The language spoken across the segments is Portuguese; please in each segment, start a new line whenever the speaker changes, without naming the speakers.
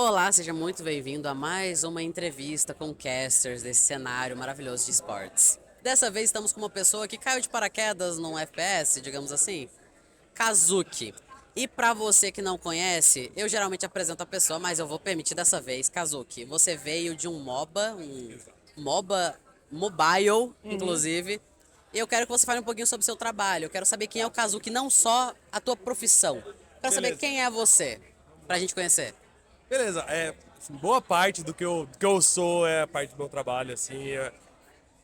Olá, seja muito bem-vindo a mais uma entrevista com casters desse cenário maravilhoso de esportes. Dessa vez estamos com uma pessoa que caiu de paraquedas num FPS, digamos assim, Kazuki. E pra você que não conhece, eu geralmente apresento a pessoa, mas eu vou permitir dessa vez, Kazuki. Você veio de um MOBA mobile,
Uhum,
inclusive. E eu quero que você fale um pouquinho sobre o seu trabalho. Eu quero saber quem é o Kazuki, não só a tua profissão. Eu quero saber
beleza.
quem é você, pra gente conhecer.
Beleza, assim, boa parte do que eu sou é a parte do meu trabalho, assim,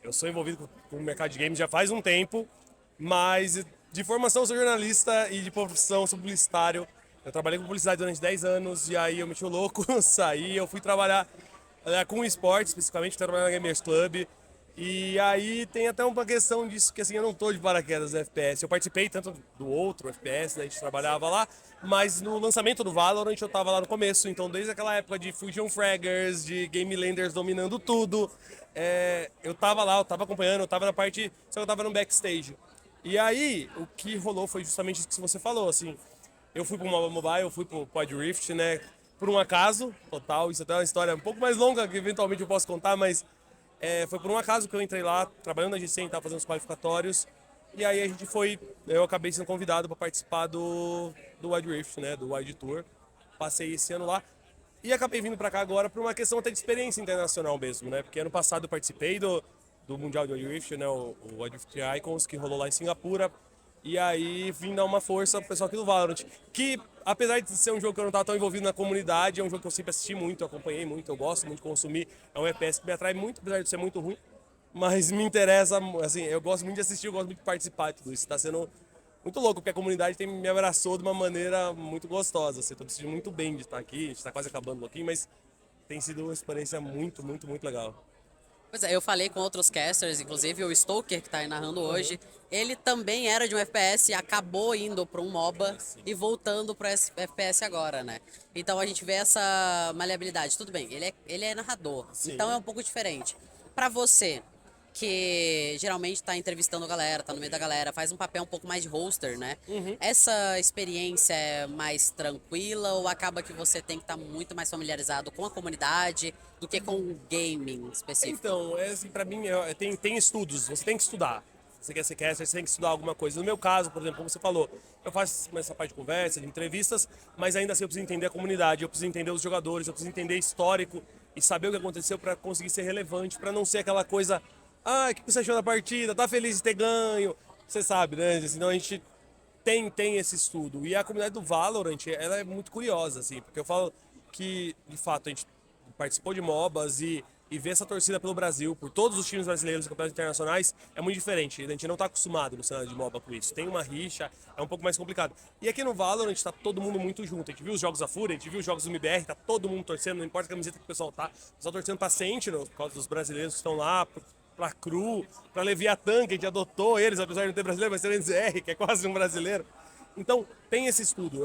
eu sou envolvido com o mercado de games já faz um tempo, mas de formação eu sou jornalista e de profissão sou publicitário. Eu trabalhei com publicidade durante 10 anos e aí eu meti o louco, saí, eu fui trabalhar com esporte, especificamente, fui trabalhar na Gamers Club. E aí tem até uma questão disso, que assim, eu não tô de paraquedas do FPS. Eu participei tanto do outro FPS, né, a gente trabalhava lá, mas no lançamento do Valorant eu tava lá no começo, então desde aquela época de Fusion Fraggers, de Game Landers dominando tudo, eu tava lá, eu tava acompanhando, eu tava na parte, só que eu tava no backstage. E aí, o que rolou foi justamente isso que você falou, assim, eu fui pro Mobile, eu fui pro Pod Rift, né, por um acaso, total, isso até é uma história um pouco mais longa que eventualmente eu posso contar, mas foi por um acaso que eu entrei lá, trabalhando na GCN, tava fazendo os qualificatórios. E aí a gente foi, eu acabei sendo convidado para participar do Wild Rift, né, do Wild Tour. Passei esse ano lá e acabei vindo para cá agora por uma questão até de experiência internacional mesmo, né? Porque ano passado eu participei do Mundial de Wild Rift, né, o Wild Rift Icons, que rolou lá em Singapura. E aí vim dar uma força pro pessoal aqui do Valorant, que apesar de ser um jogo que eu não tava tão envolvido na comunidade, é um jogo que eu sempre assisti muito, acompanhei muito, eu gosto muito de consumir. É um FPS que me atrai muito, apesar de ser muito ruim, mas me interessa, assim, eu gosto muito de assistir, eu gosto muito de participar de tudo isso. Tá sendo muito louco, porque a comunidade me abraçou de uma maneira muito gostosa. Assim, eu tô me sentindo muito bem de estar aqui, a gente tá quase acabando um pouquinho, mas tem sido uma experiência muito, muito, muito legal.
Pois é, eu falei com outros casters, inclusive o Stoker, que tá aí narrando hoje. Ele também era de um FPS e acabou indo para um MOBA e voltando para FPS agora, né? Então a gente vê essa maleabilidade. Tudo bem, ele é narrador, então é
Sim.
um pouco diferente. Para você, que geralmente tá entrevistando a galera, tá no meio da galera, faz um papel um pouco mais de hoster, né? Essa experiência é mais tranquila ou acaba que você tem que estar muito mais familiarizado com a comunidade do que com o gaming específico?
Então, assim, pra mim, tem estudos, você tem que estudar. Você quer ser caster, você tem que estudar alguma coisa. No meu caso, por exemplo, como você falou, eu faço essa parte de conversa, de entrevistas, mas ainda assim eu preciso entender a comunidade, eu preciso entender os jogadores, eu preciso entender histórico e saber o que aconteceu para conseguir ser relevante, para não ser aquela coisa, ah, o que você achou da partida? Tá feliz de ter ganho? Você sabe, né? Senão a gente tem esse estudo. E a comunidade do Valorant, ela é muito curiosa, assim, porque eu falo que, de fato, a gente participou de MOBAs e ver essa torcida pelo Brasil, por todos os times brasileiros e campeonatos internacionais, é muito diferente. A gente não está acostumado no cenário de MOBA com isso. Tem uma rixa, é um pouco mais complicado. E aqui no Valorant está todo mundo muito junto. A gente viu os jogos da Fúria, a gente viu os jogos do MBR, tá todo mundo torcendo, não importa a camiseta que o pessoal tá. O pessoal torcendo pra Sentinel, por causa dos brasileiros que estão lá, pra Cru, pra Leviathan, que a gente adotou eles, apesar de não ter brasileiro, mas ter o NZR, que é quase um brasileiro. Então, tem esse estudo.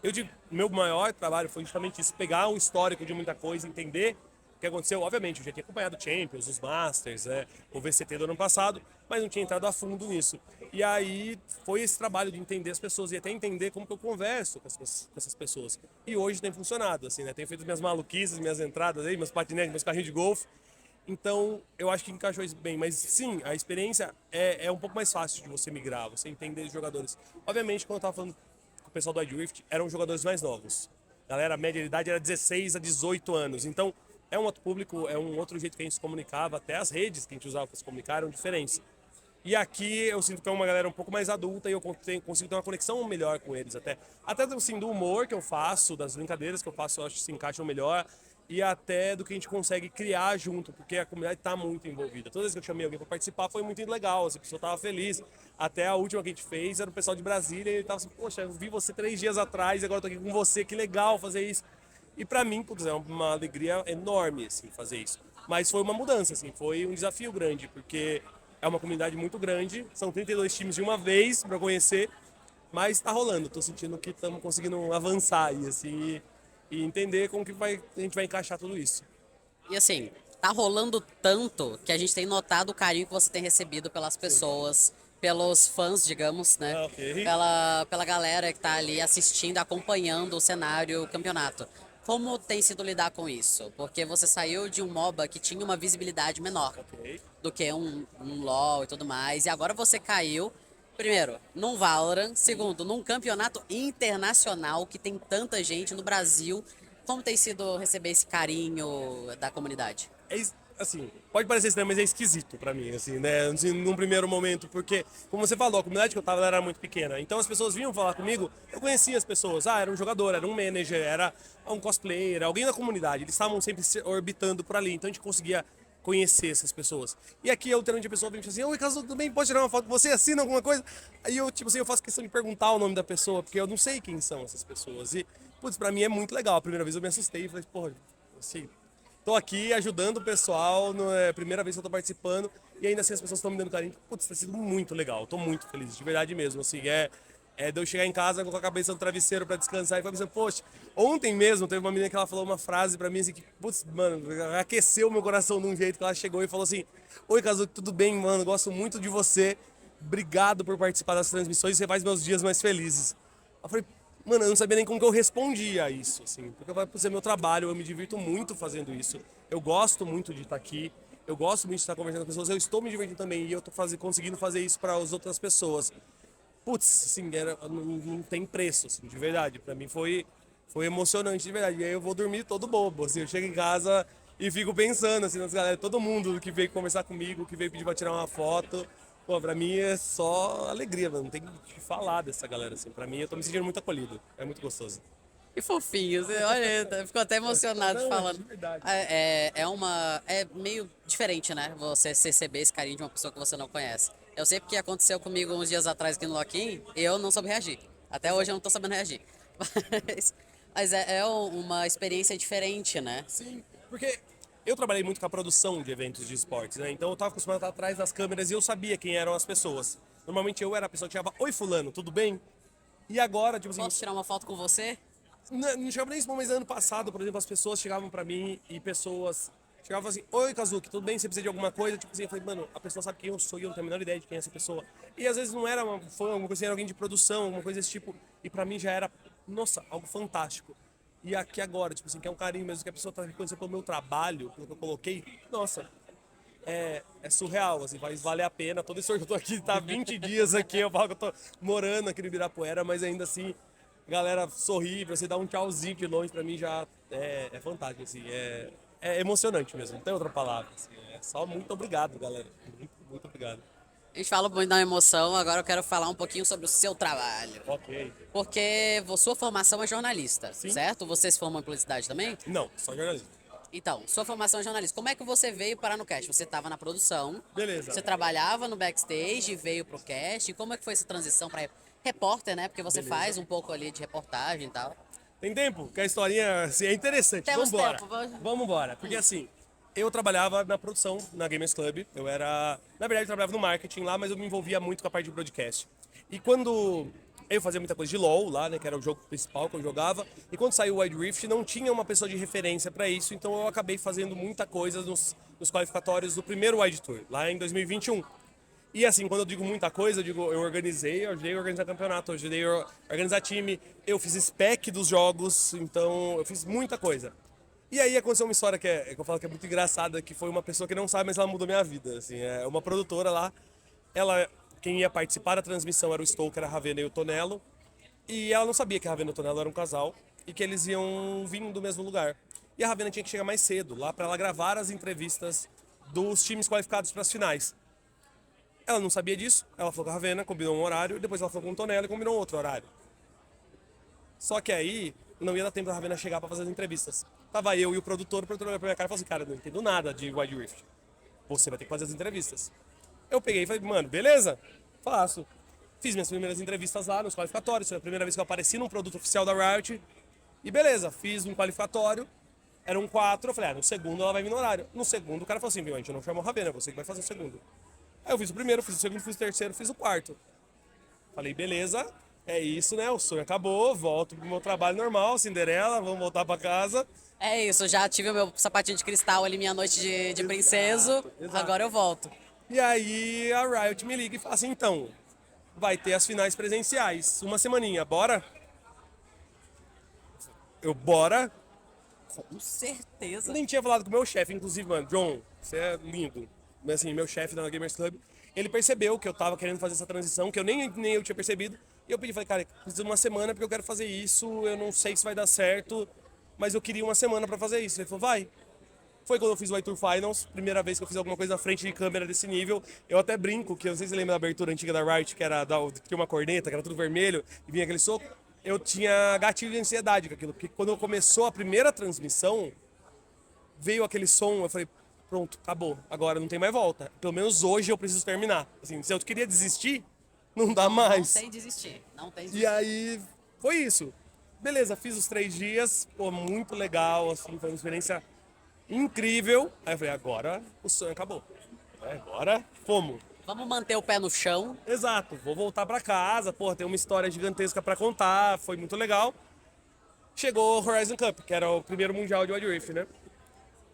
Eu digo, meu maior trabalho foi justamente isso, pegar um histórico de muita coisa, entender o que aconteceu. Obviamente, eu já tinha acompanhado o Champions, os Masters, o VCT do ano passado, mas não tinha entrado a fundo nisso. E aí foi esse trabalho de entender as pessoas e até entender como que eu converso com essas pessoas. E hoje tem funcionado, assim, né? Tenho feito minhas maluquices, minhas entradas aí, meus patinetes, meus carrinhos de golfe. Então, eu acho que encaixou isso bem. Mas sim, a experiência é um pouco mais fácil de você migrar, você entender os jogadores. Obviamente, quando eu tava falando com o pessoal do iDrift, eram jogadores mais novos. Galera, a média de idade era 16 a 18 anos. Então, é um outro público, é um outro jeito que a gente se comunicava. Até as redes que a gente usava para se comunicar eram diferentes. E aqui eu sinto que é uma galera um pouco mais adulta e eu consigo ter uma conexão melhor com eles até. Até assim, do humor que eu faço, das brincadeiras que eu faço, eu acho que se encaixam melhor. E até do que a gente consegue criar junto, porque a comunidade está muito envolvida. Todas as vezes que eu chamei alguém para participar foi muito legal, assim, a pessoa estava feliz. Até a última que a gente fez era o pessoal de Brasília e ele estava assim, poxa, eu vi você 3 dias atrás e agora eu tô aqui com você, que legal fazer isso. E para mim, putz, é uma alegria enorme, assim, fazer isso. Mas foi uma mudança, assim, foi um desafio grande, porque é uma comunidade muito grande, são 32 times de uma vez para conhecer, mas tá rolando, tô sentindo que estamos conseguindo avançar aí, assim, e entender como que a gente vai encaixar tudo isso.
E assim, tá rolando tanto que a gente tem notado o carinho que você tem recebido pelas
Sim.
pessoas, pelos fãs, digamos, né?
Ah, ok.
Pela galera que tá ali assistindo, acompanhando o cenário, o campeonato. Como tem sido lidar com isso? Porque você saiu de um MOBA que tinha uma visibilidade menor
Ok.
do que um LoL e tudo mais, e agora você caiu, primeiro, num Valorant, segundo, num campeonato internacional que tem tanta gente no Brasil. Como tem sido receber esse carinho da comunidade?
Assim, pode parecer estranho, mas é esquisito pra mim, assim, né? Assim, num primeiro momento, porque, como você falou, a comunidade que eu tava ela era muito pequena. Então as pessoas vinham falar comigo, eu conhecia as pessoas. Ah, era um jogador, era um manager, era um cosplayer, alguém da comunidade. Eles estavam sempre orbitando por ali, então a gente conseguia conhecer essas pessoas. E aqui eu literalmente a pessoa vem assim, oi, Caso, tudo bem? Pode tirar uma foto com você? Assina alguma coisa? Aí eu, tipo assim, eu faço questão de perguntar o nome da pessoa, porque eu não sei quem são essas pessoas. E, putz, pra mim é muito legal. A primeira vez eu me assustei e falei, porra, assim, tô aqui ajudando o pessoal, é a primeira vez que eu tô participando, e ainda assim as pessoas estão me dando carinho. Putz, tá sido muito legal, tô muito feliz, de verdade mesmo, assim, de eu chegar em casa com a cabeça no travesseiro pra descansar e falar assim, poxa, ontem mesmo teve uma menina que ela falou uma frase pra mim assim que, putz, mano, aqueceu meu coração de um jeito que ela chegou e falou assim, oi, Kazuki, tudo bem, mano, gosto muito de você, obrigado por participar das transmissões, você faz meus dias mais felizes. Eu falei, mano, eu não sabia nem como que eu respondia a isso, assim, porque vai ser meu trabalho, eu me divirto muito fazendo isso. Eu gosto muito de estar aqui, eu gosto muito de estar conversando com pessoas, eu estou me divertindo também e eu estou conseguindo fazer isso para as outras pessoas. Putz, assim, não tem preço, assim, de verdade. Para mim foi emocionante, de verdade. E aí eu vou dormir todo bobo, assim, eu chego em casa e fico pensando, assim, nas galera, todo mundo que veio conversar comigo, que veio pedir para tirar uma foto. Pô, pra mim é só alegria, mano. Não tem o que falar dessa galera, assim. Pra mim, eu tô me sentindo muito acolhido. É muito gostoso.
Que fofinho, você, olha, ficou até emocionado
Não, é de
falando.
verdade.
É meio diferente, né? Você receber esse carinho de uma pessoa que você não conhece. Eu sei porque aconteceu comigo uns dias atrás aqui no Loquim, e eu não soube reagir. Até hoje eu não tô sabendo reagir. Mas uma experiência diferente, né?
Sim, porque eu trabalhei muito com a produção de eventos de esportes, né? Então eu tava acostumado a estar atrás das câmeras e eu sabia quem eram as pessoas. Normalmente eu era a pessoa que chamava, oi fulano, tudo bem? E agora, tipo assim,
Posso tirar uma foto com você?
não chegava nem isso, mas ano passado, por exemplo, as pessoas chegavam pra mim e pessoas chegavam assim, oi Kazuki, tudo bem? Você precisa de alguma coisa? Tipo assim, eu falei, mano, a pessoa sabe quem eu sou e eu não tenho a menor ideia de quem é essa pessoa. E às vezes não era uma fã, alguma coisa assim, era alguém de produção, alguma coisa desse tipo. E pra mim já era, nossa, algo fantástico. E aqui agora, tipo assim, que é um carinho mesmo, que a pessoa tá reconhecendo pelo meu trabalho, pelo que eu coloquei, nossa, é surreal, assim, vai valer a pena. Todo esse eu tô aqui, tá 20 dias aqui, eu falo que eu tô morando aqui no Ibirapuera, mas ainda assim, a galera sorri, você dá um tchauzinho de longe, pra mim já é fantástico, assim, é emocionante mesmo, não tem outra palavra, assim, é só muito obrigado, galera, muito, muito obrigado.
A gente fala muito da emoção, agora eu quero falar um pouquinho sobre o seu trabalho.
Ok.
Porque sua formação é jornalista,
Sim?
certo? Você se formou em publicidade também?
Não, só jornalismo.
Então, sua formação é jornalista. Como é que você veio parar no cast? Você estava na produção,
Beleza,
você trabalhava no backstage e veio pro cast. Como é que foi essa transição para repórter, né? Porque você
beleza.
faz um pouco ali de reportagem e tal.
Tem tempo? Que a historinha assim, é interessante.
Temos
Vambora.
tempo,
Vamos embora. Porque assim, eu trabalhava na produção na Gamers Club. Eu era. Na verdade, eu trabalhava no marketing lá, mas eu me envolvia muito com a parte de broadcast. E quando eu fazia muita coisa de LoL lá, né? Que era o jogo principal que eu jogava. E quando saiu o Wild Rift, não tinha uma pessoa de referência para isso. Então eu acabei fazendo muita coisa nos qualificatórios do primeiro Wild Tour, lá em 2021. E assim, quando eu digo muita coisa, eu digo, eu organizei, eu ajudei a organizar campeonato, eu ajudei a organizar time, eu fiz spec dos jogos, então eu fiz muita coisa. E aí aconteceu uma história que eu falo que é muito engraçada, que foi uma pessoa que não sabe, mas ela mudou minha vida, assim, é uma produtora lá, ela, quem ia participar da transmissão era o Stoker, a Ravena e o Tonelo, e ela não sabia que a Ravena e o Tonelo eram um casal, e que eles iam vir do mesmo lugar. E a Ravena tinha que chegar mais cedo, lá para ela gravar as entrevistas dos times qualificados para as finais. Ela não sabia disso, ela falou com a Ravena, combinou um horário, depois ela falou com o Tonello e combinou outro horário. Só que aí não ia dar tempo da Ravena chegar pra fazer as entrevistas. Tava eu e o produtor olhou pra minha cara e falou assim, cara, não entendo nada de Wild Rift. Você vai ter que fazer as entrevistas. Eu peguei e falei, mano, beleza? Faço. Fiz minhas primeiras entrevistas lá nos qualificatórios, foi a primeira vez que eu apareci num produto oficial da Riot. E beleza, fiz um qualificatório, eram quatro, eu falei, no segundo ela vai vir no horário. No segundo o cara falou assim, viu, a gente não chamou a Ravena, é você que vai fazer o segundo. Aí eu fiz o primeiro, fiz o segundo, fiz o terceiro, fiz o quarto. Falei, beleza, é isso, né? O sonho acabou, volto pro meu trabalho normal, Cinderela, vamos voltar pra casa.
É isso, já tive o meu sapatinho de cristal ali, minha noite de princeso.
Exato.
Agora eu volto.
E aí a Riot me liga e fala assim, então, vai ter as finais presenciais, uma semaninha, bora? Eu, bora?
Com certeza.
Nem tinha falado com o meu chefe, inclusive, mano, John, você é lindo. Mas assim, meu chefe da Gamers Club, ele percebeu que eu tava querendo fazer essa transição, que nem eu tinha percebido. E eu pedi, falei, cara, preciso de uma semana porque eu quero fazer isso, eu não sei se vai dar certo, mas eu queria uma semana pra fazer isso. Ele falou, vai. Foi quando eu fiz o iTour Finals, primeira vez que eu fiz alguma coisa na frente de câmera desse nível. Eu até brinco, que eu não sei se você lembra da abertura antiga da Riot, que era que tinha uma corneta, que era tudo vermelho, e vinha aquele soco. Eu tinha gatilho de ansiedade com aquilo, porque quando começou a primeira transmissão, veio aquele som, eu falei, pronto, acabou, agora não tem mais volta. Pelo menos hoje eu preciso terminar. Assim, se eu queria desistir, não dá mais.
Não tem desistir. Não tem
E
desistir.
aí, foi isso. Beleza, fiz os 3 dias, pô, muito legal, assim, foi uma experiência incrível. Aí eu falei, agora o sonho acabou. Agora, fomos.
Vamos manter o pé no chão.
Exato, vou voltar pra casa, pô, tem uma história gigantesca pra contar, foi muito legal. Chegou o Horizon Cup, que era o primeiro mundial de Wild Rift, né?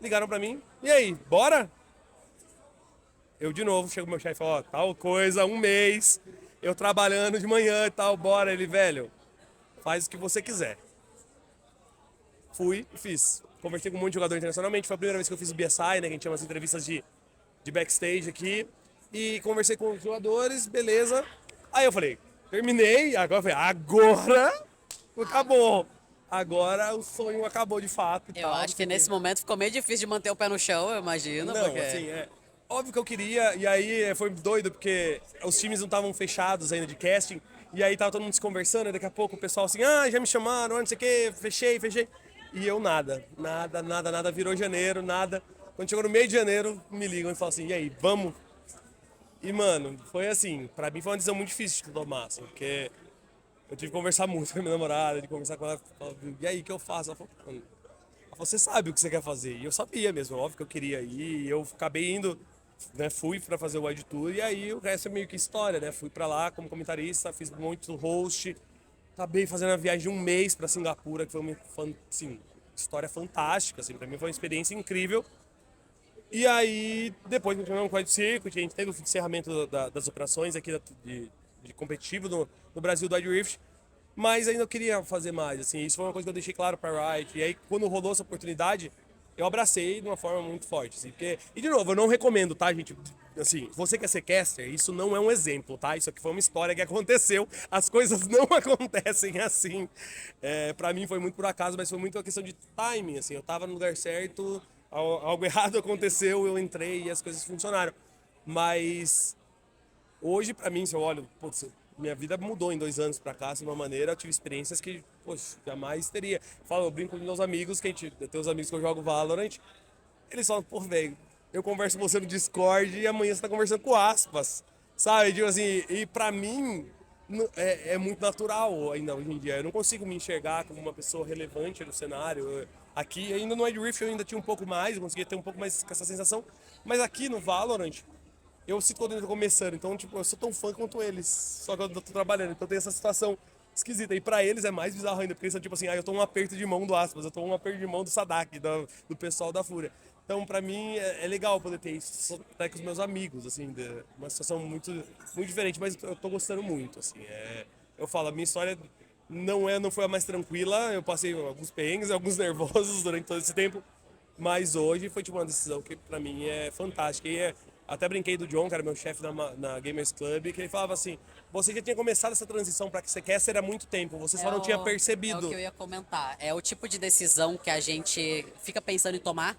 Ligaram pra mim, e aí, bora? Eu de novo, chego meu chefe e falo, ó, tal coisa, 1 mês, eu trabalhando de manhã e tal, bora. Ele, velho, faz o que você quiser. Fui e fiz. Conversei com um monte de jogador internacionalmente, foi a primeira vez que eu fiz o BSI, né, que a gente chama as entrevistas de backstage aqui. E conversei com os jogadores, beleza. Aí eu falei, terminei, agora eu falei, agora acabou. Agora o sonho acabou de fato. E
Eu
tal,
acho que nesse momento ficou meio difícil de manter o pé no chão, eu imagino.
não,
Porque...
assim, óbvio que eu queria, e aí foi doido, porque os times não estavam fechados ainda de casting, e aí tava todo mundo se conversando, e daqui a pouco o pessoal assim, já me chamaram, não sei o que, fechei. E eu nada, virou janeiro, nada. Quando chegou no meio de janeiro, me ligam e falam assim, e aí, vamos? E, mano, foi assim, pra mim foi uma decisão muito difícil de tomar, assim, porque eu tive que conversar muito com a minha namorada, de conversar com ela, e aí, o que eu faço? Ela falou, mano, você sabe o que você quer fazer. E eu sabia mesmo, óbvio que eu queria ir. E eu acabei indo, né? Fui pra fazer o Wild Tour e aí o resto é meio que história, né? Fui pra lá como comentarista, fiz muito host. Acabei fazendo a viagem de 1 mês pra Singapura, que foi uma assim, história fantástica, assim, pra mim foi uma experiência incrível. E aí, depois continuamos com o Wild Circuit, a gente teve o encerramento das operações aqui de competitivo no Brasil do Wild Rift. Mas ainda eu queria fazer mais, assim, isso foi uma coisa que eu deixei claro pra Riot. E aí, quando rolou essa oportunidade, eu abracei de uma forma muito forte, assim, porque... E, de novo, eu não recomendo, tá, gente? Assim, você quer ser caster, isso não é um exemplo, tá? Isso aqui foi uma história que aconteceu, as coisas não acontecem assim. Pra mim foi muito por acaso, mas foi muito uma questão de timing, assim, eu tava no lugar certo, algo errado aconteceu, eu entrei e as coisas funcionaram. Mas... Hoje, pra mim, se eu olho, putz, minha vida mudou em 2 anos pra cá, de uma maneira, eu tive experiências que, poxa, jamais teria. Eu brinco com meus amigos, eu tenho os amigos que eu jogo Valorant, eles falam, pô, velho, eu converso com você no Discord e amanhã você tá conversando com aspas, sabe? Tipo assim, e pra mim, é muito natural ainda hoje em dia. Eu não consigo me enxergar como uma pessoa relevante no cenário. Aqui, ainda no Wild Rift, eu ainda tinha um pouco mais, eu conseguia ter um pouco mais com essa sensação, mas aqui no Valorant, eu sinto quando eu tô começando, então, tipo, eu sou tão fã quanto eles, só que eu tô trabalhando, então tem essa situação esquisita. E pra eles é mais bizarro ainda, porque eles são tipo assim, eu tô um aperto de mão do Aspas, eu tô um aperto de mão do Sadak, do pessoal da Fúria. Então, pra mim, é legal poder ter isso até com os meus amigos, assim, uma situação muito diferente, mas eu tô gostando muito, assim. Eu falo, a minha história não foi a mais tranquila, eu passei alguns perrengues, alguns nervosos durante todo esse tempo, mas hoje foi tipo uma decisão que pra mim é fantástica. Até brinquei do John, que era meu chefe na Gamers Club, que ele falava assim: você já tinha começado essa transição para que você quer ser há muito tempo, você só não tinha
É o
percebido.
que eu ia comentar. É o tipo de decisão que a gente fica pensando em tomar.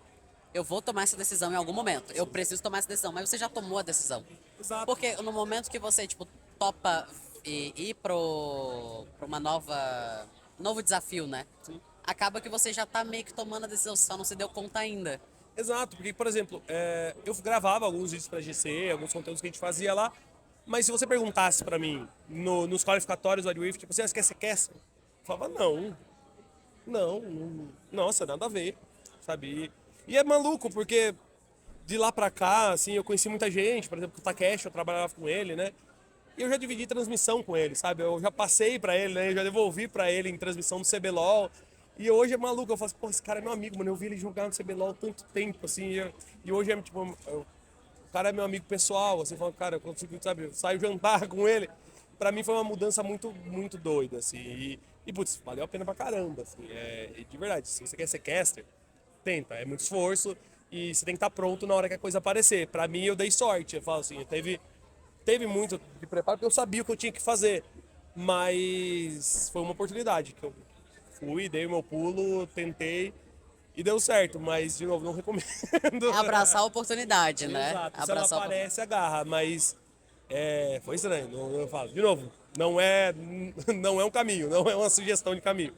Eu vou tomar essa decisão em algum momento. Eu preciso tomar essa decisão, mas você já tomou a decisão.
Exato.
Porque no momento que você, tipo, topa e ir pra uma novo desafio, né?
Sim.
Acaba que você já tá meio que tomando a decisão, você só não se deu conta ainda.
Exato, porque, por exemplo, eu gravava alguns vídeos pra GC, alguns conteúdos que a gente fazia lá, mas se você perguntasse pra mim nos qualificatórios do Wild Rift, tipo, você quer ser caster? Eu falava, não, nossa, nada a ver, sabe? E é maluco, porque de lá pra cá, assim, eu conheci muita gente, por exemplo, o Takeshi, eu trabalhava com ele, né? E eu já dividi transmissão com ele, sabe? Eu já passei pra ele, né? Eu já devolvi pra ele em transmissão do CBLOL. E hoje é maluco, eu falo assim, pô, esse cara é meu amigo, mano. Eu vi ele jogar no CBLOL há tanto tempo, assim. E hoje é, tipo, o cara é meu amigo pessoal, assim, falando, cara, eu consigo, sabe? Eu saio jantar com ele. Pra mim foi uma mudança muito doida, assim. E E, putz, valeu a pena pra caramba, assim, de verdade, se você quer ser caster, tenta, é muito esforço e você tem que estar pronto na hora que a coisa aparecer. Pra mim, eu dei sorte, eu falo assim, teve muito de preparo porque eu sabia o que eu tinha que fazer, mas foi uma oportunidade que eu fui, dei o meu pulo, tentei e deu certo, mas, de novo, não recomendo.
É abraçar a oportunidade, né?
Exato, se ela
Abraçar a oportunidade.
aparece, agarra, mas foi estranho. Eu falo, de novo, não é um caminho, não é uma sugestão de caminho.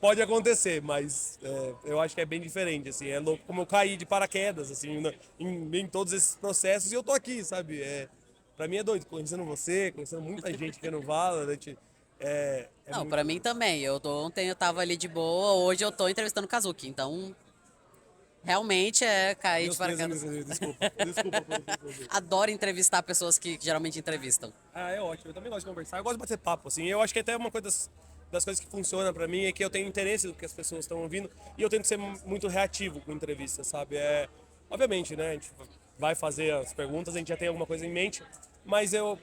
Pode acontecer, mas eu acho que é bem diferente, assim, é louco como eu caí de paraquedas, assim, em todos esses processos e eu tô aqui, sabe? Pra mim é doido, conhecendo você, conhecendo muita gente que é no Valorant, é
Não,
muito
pra mim
doido.
também. Ontem eu tava ali de boa, hoje eu tô entrevistando o Kazuki. Então, realmente é cair de
Meus
paraquedas.
pesos, desculpa pelo seu.
Adoro entrevistar pessoas que geralmente entrevistam.
Ah, é ótimo. Eu também gosto de conversar. Eu gosto de bater papo, assim. Eu acho que até uma coisa das coisas que funciona pra mim é que eu tenho interesse no que as pessoas estão ouvindo e eu tento ser muito reativo com entrevistas, sabe? Obviamente, né? A gente vai fazer as perguntas, a gente já tem alguma coisa em mente, mas eu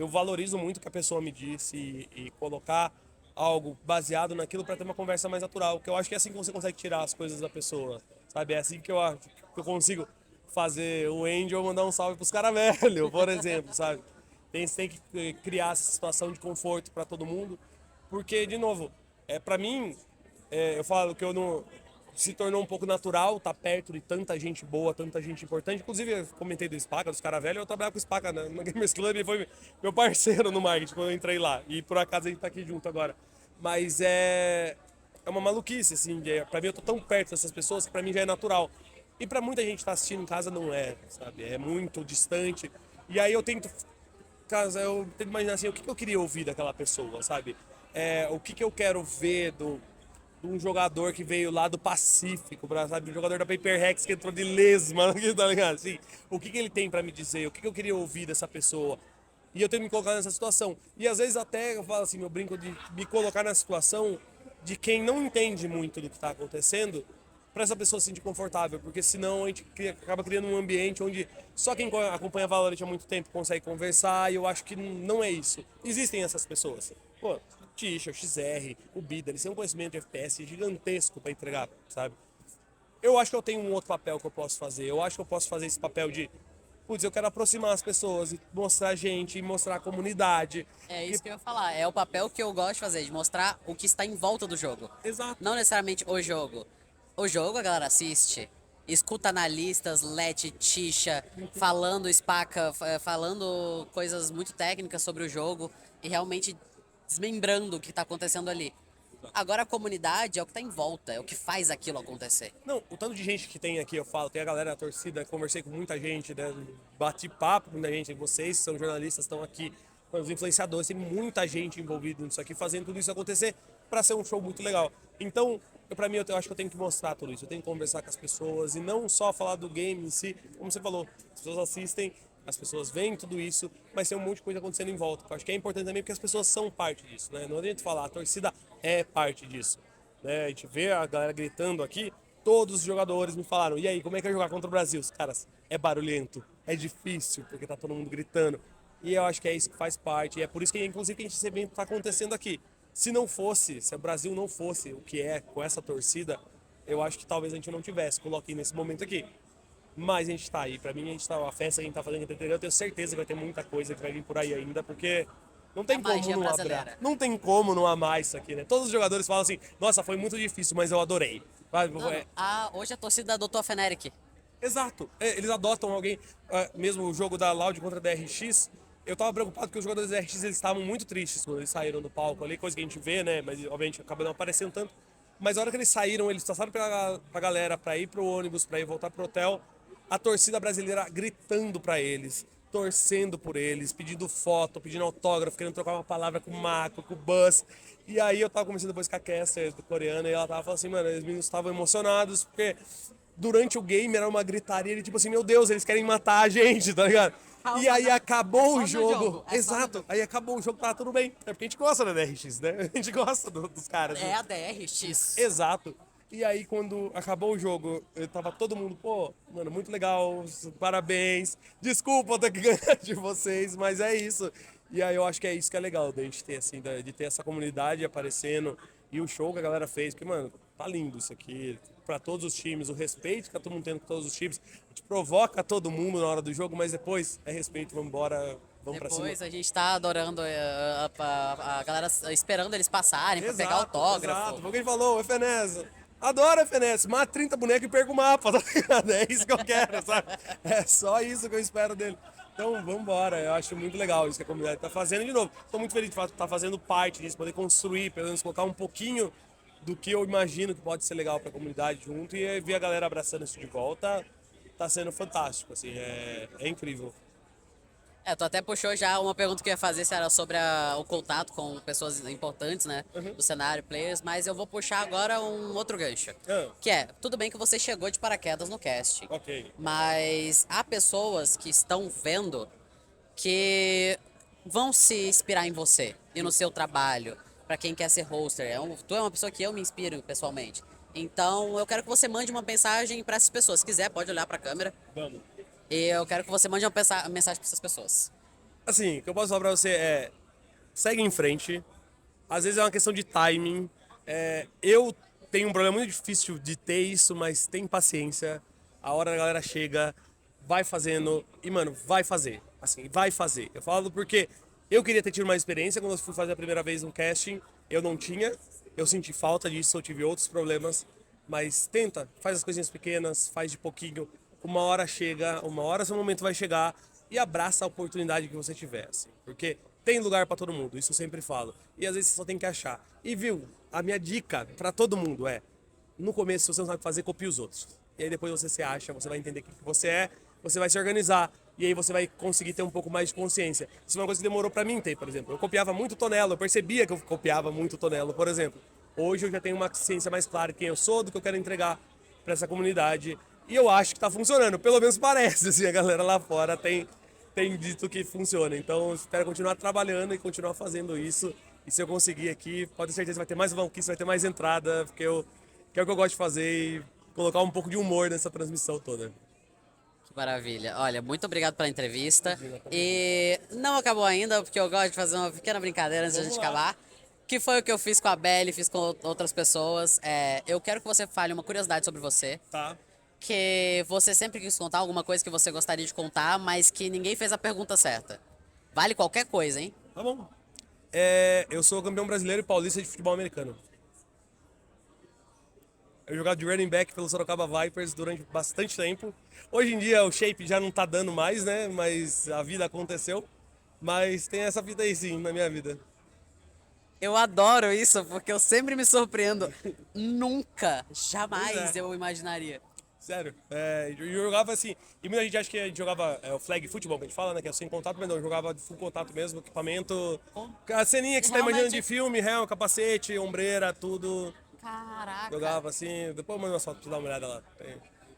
valorizo muito o que a pessoa me disse e colocar algo baseado naquilo pra ter uma conversa mais natural, que eu acho que é assim que você consegue tirar as coisas da pessoa, sabe? É assim que eu acho que eu consigo fazer o Angel mandar um salve pros caras velhos, por exemplo, sabe? Você tem que criar essa situação de conforto para todo mundo, porque, de novo, para mim, eu falo que eu não se tornou um pouco natural estar perto de tanta gente boa, tanta gente importante. Inclusive, eu comentei do Spaca, dos caras velhos, eu trabalhava com o Spaca no Gamers Club, ele foi meu parceiro no marketing quando eu entrei lá. E por acaso a gente tá aqui junto agora. Mas é uma maluquice, assim, pra mim eu tô tão perto dessas pessoas que pra mim já é natural. E pra muita gente que tá assistindo em casa não é, sabe? É muito distante. E aí eu tento eu tento imaginar assim, o que eu queria ouvir daquela pessoa, sabe? O que eu quero ver de um jogador que veio lá do Pacífico, sabe? Um jogador da Paper Rex que entrou de lesma, tá ligado? Assim, o que ele tem pra me dizer? O que eu queria ouvir dessa pessoa? E eu tenho que me colocar nessa situação. E às vezes até eu falo assim, eu brinco de me colocar na situação de quem não entende muito do que tá acontecendo, para essa pessoa se sentir confortável, porque senão a gente acaba criando um ambiente onde só quem acompanha Valorant há muito tempo consegue conversar, e eu acho que não é isso. Existem essas pessoas. Pô, Tisha, XR, o Bida, eles têm um conhecimento de FPS gigantesco para entregar, sabe? Eu acho que eu tenho um outro papel que eu posso fazer. Eu acho que eu posso fazer esse papel de, putz, eu quero aproximar as pessoas e mostrar a gente, e mostrar a comunidade.
É
Porque,
isso que eu ia falar. É o papel que eu gosto de fazer, de mostrar o que está em volta do jogo.
exato.
Não necessariamente o jogo. O jogo a galera assiste, escuta analistas, Let, Tisha, falando Spaca, falando coisas muito técnicas sobre o jogo e realmente desmembrando o que está acontecendo ali. Agora a comunidade é o que está em volta, é o que faz aquilo acontecer.
Não, o tanto de gente que tem aqui, eu falo, tem a galera da torcida, conversei com muita gente, né, bati papo com muita gente, vocês que são jornalistas, estão aqui, os influenciadores, tem muita gente envolvida nisso aqui, fazendo tudo isso acontecer para ser um show muito legal. Então, pra mim, eu acho que eu tenho que mostrar tudo isso, eu tenho que conversar com as pessoas e não só falar do game em si, como você falou, as pessoas assistem, as pessoas veem tudo isso, mas tem um monte de coisa acontecendo em volta. Eu acho que é importante também porque as pessoas são parte disso, né? Não adianta falar, a torcida é parte disso, né? A gente vê a galera gritando aqui, todos os jogadores me falaram, e aí, como é que é jogar contra o Brasil? Os caras, é barulhento, é difícil, porque tá todo mundo gritando. E eu acho que é isso que faz parte, e é por isso que, inclusive, que a gente esse evento tá acontecendo aqui. Se não fosse, se o Brasil não fosse o que é com essa torcida, eu acho que talvez a gente não tivesse, coloquei nesse momento aqui. Mas a gente tá aí, pra mim a gente tá, a festa que a gente tá fazendo aqui, eu tenho certeza que vai ter muita coisa que vai vir por aí ainda, porque não
É a
tem como
magia
não
brasileira.
não tem como não amar isso aqui, né? Todos os jogadores falam assim, nossa, foi muito difícil, mas eu adorei.
Mano, hoje a torcida adotou a Feneric.
Exato, eles adotam alguém, mesmo o jogo da Loud contra a DRX, eu tava preocupado porque os jogadores da DRX eles estavam muito tristes quando eles saíram do palco ali, coisa que a gente vê, né, mas obviamente acaba não aparecendo tanto, mas a hora que eles saíram, eles passaram pra galera pra ir pro ônibus, pra ir voltar pro hotel, a torcida brasileira gritando pra eles, torcendo por eles, pedindo foto, pedindo autógrafo, querendo trocar uma palavra com o Mako, com o Buzz. E aí eu tava conversando depois com a Caster, do coreano, e ela tava falando assim, mano, os meninos estavam emocionados, porque durante o game era uma gritaria, ele tipo assim, meu Deus, eles querem matar a gente, tá ligado?
Calma,
E aí acabou
só
o
no
jogo.
jogo, é só no
Exato.
jogo.
Aí acabou o jogo, tá tudo bem. É porque a gente gosta da DRX, né? A gente gosta dos caras.
É a DRX.
Exato. E aí, quando acabou o jogo, eu tava todo mundo, pô, mano, muito legal, parabéns. Desculpa eu ter que ganhar de vocês, mas é isso. E aí eu acho que é isso que é legal da gente ter, assim, de ter essa comunidade aparecendo. E o show que a galera fez, porque, mano, tá lindo isso aqui. Pra todos os times, o respeito que tá todo mundo tendo com todos os times. A gente provoca todo mundo na hora do jogo, mas depois é respeito, vamos embora, vamos pra cima.
Depois a gente tá adorando a galera, esperando eles passarem pra pegar autógrafo.
Exato, foi o que ele falou, o FNES. Adoro o FNES, mata 30 bonecos e perca o mapa, tá ligado? É isso que eu quero, sabe? É só isso que eu espero dele. Então, vamos embora. Eu acho muito legal isso que a comunidade tá fazendo. E, de novo, tô muito feliz de estar fazendo parte disso, poder construir, pelo menos colocar um pouquinho do que eu imagino que pode ser legal pra comunidade junto e ver a galera abraçando isso de volta. Tá sendo fantástico, assim, é incrível.
Tu até puxou já uma pergunta que eu ia fazer, se era sobre o contato com pessoas importantes, né, do cenário, players, mas eu vou puxar agora um outro gancho. Que é, tudo bem que você chegou de paraquedas no casting,
Ok.
mas há pessoas que estão vendo que vão se inspirar em você e no seu trabalho, pra quem quer ser hoster. Tu é uma pessoa que eu me inspiro pessoalmente. Então, eu quero que você mande uma mensagem pra essas pessoas. Se quiser, pode olhar pra câmera.
Vamos.
E eu quero que você mande uma mensagem pra essas pessoas.
Assim, o que eu posso falar pra você é, segue em frente. Às vezes é uma questão de timing. Eu tenho um problema muito difícil de ter isso, mas tem paciência. A hora da galera chega, vai fazendo e, mano, vai fazer. Assim, vai fazer. Eu falo porque eu queria ter tido mais experiência quando eu fui fazer a primeira vez um casting. Eu não tinha. Eu senti falta disso, eu tive outros problemas. Mas tenta, faz as coisinhas pequenas, faz de pouquinho. Uma hora chega, uma hora seu momento vai chegar e abraça a oportunidade que você tiver, assim. Porque tem lugar pra todo mundo, isso eu sempre falo. E às vezes você só tem que achar. E viu, a minha dica pra todo mundo é, no começo, se você não sabe fazer, copie os outros. E aí depois você se acha, você vai entender o que você é, você vai se organizar. E aí você vai conseguir ter um pouco mais de consciência. Isso é uma coisa que demorou pra mim ter, por exemplo. Eu copiava muito Tonelo, eu percebia que eu copiava muito Tonelo, por exemplo. Hoje eu já tenho uma ciência mais clara de quem eu sou, do que eu quero entregar pra essa comunidade. E eu acho que tá funcionando, pelo menos parece, assim, a galera lá fora tem dito que funciona. Então, espero continuar trabalhando e continuar fazendo isso. E se eu conseguir aqui, pode ter certeza que vai ter mais conquista, vai ter mais entrada, porque que é o que eu gosto de fazer e colocar um pouco de humor nessa transmissão toda.
Que maravilha. Olha, muito obrigado pela entrevista. E não acabou ainda, porque eu gosto de fazer uma pequena brincadeira antes de a gente acabar. Que foi o que eu fiz com a Belle, fiz com outras pessoas. Eu quero que você fale uma curiosidade sobre você.
Tá.
Que você sempre quis contar, alguma coisa que você gostaria de contar, mas que ninguém fez a pergunta certa. Vale qualquer coisa, hein?
Tá bom. Eu sou campeão brasileiro e paulista de futebol americano. Eu jogava de running back pelo Sorocaba Vipers durante bastante tempo. Hoje em dia o shape já não tá dando mais, né? Mas a vida aconteceu. Mas tem essa vida aí sim, na minha vida.
Eu adoro isso, porque eu sempre me surpreendo. Nunca, jamais
Pois é.
eu imaginaria.
Sério. Eu jogava assim. E muita gente acha que a gente jogava o flag futebol, que a gente fala, né? Que é sem contato, mas não, eu jogava de full contato mesmo, equipamento. A ceninha que você tá imaginando de filme, helm, capacete, ombreira, tudo.
Caraca.
Jogava assim. Depois eu mando uma foto pra você dar uma olhada lá.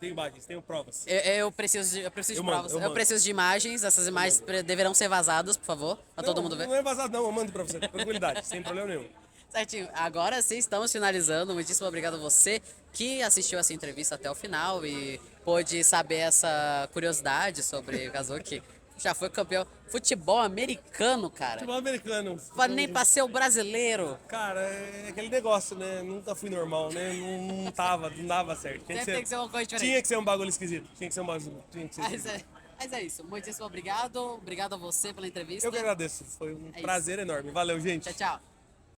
Tem imagens, tenho provas.
Eu preciso de
Eu mando,
provas.
eu
Eu
mando.
preciso de imagens. Essas imagens deverão ser vazadas, por favor, pra todo mundo ver.
Não é vazado, não. Eu mando pra você. Tranquilidade, sem problema nenhum.
Certinho. Agora sim, estamos finalizando. Muitíssimo obrigado a você que assistiu essa entrevista até o final e pôde saber essa curiosidade sobre o Kazuki. Já foi campeão futebol americano, cara.
Futebol americano.
Nem pra ser o brasileiro.
Cara, é aquele negócio, né? Nunca fui normal, né? Não dava certo.
Sempre tem que ser uma coisa diferente.
Tinha que ser um bagulho esquisito. Tinha que ser um bagulho.
Mas é isso. Muitíssimo obrigado. Obrigado a você pela entrevista.
Eu que agradeço. Foi um
É
prazer enorme. Valeu, gente.
Tchau, tchau.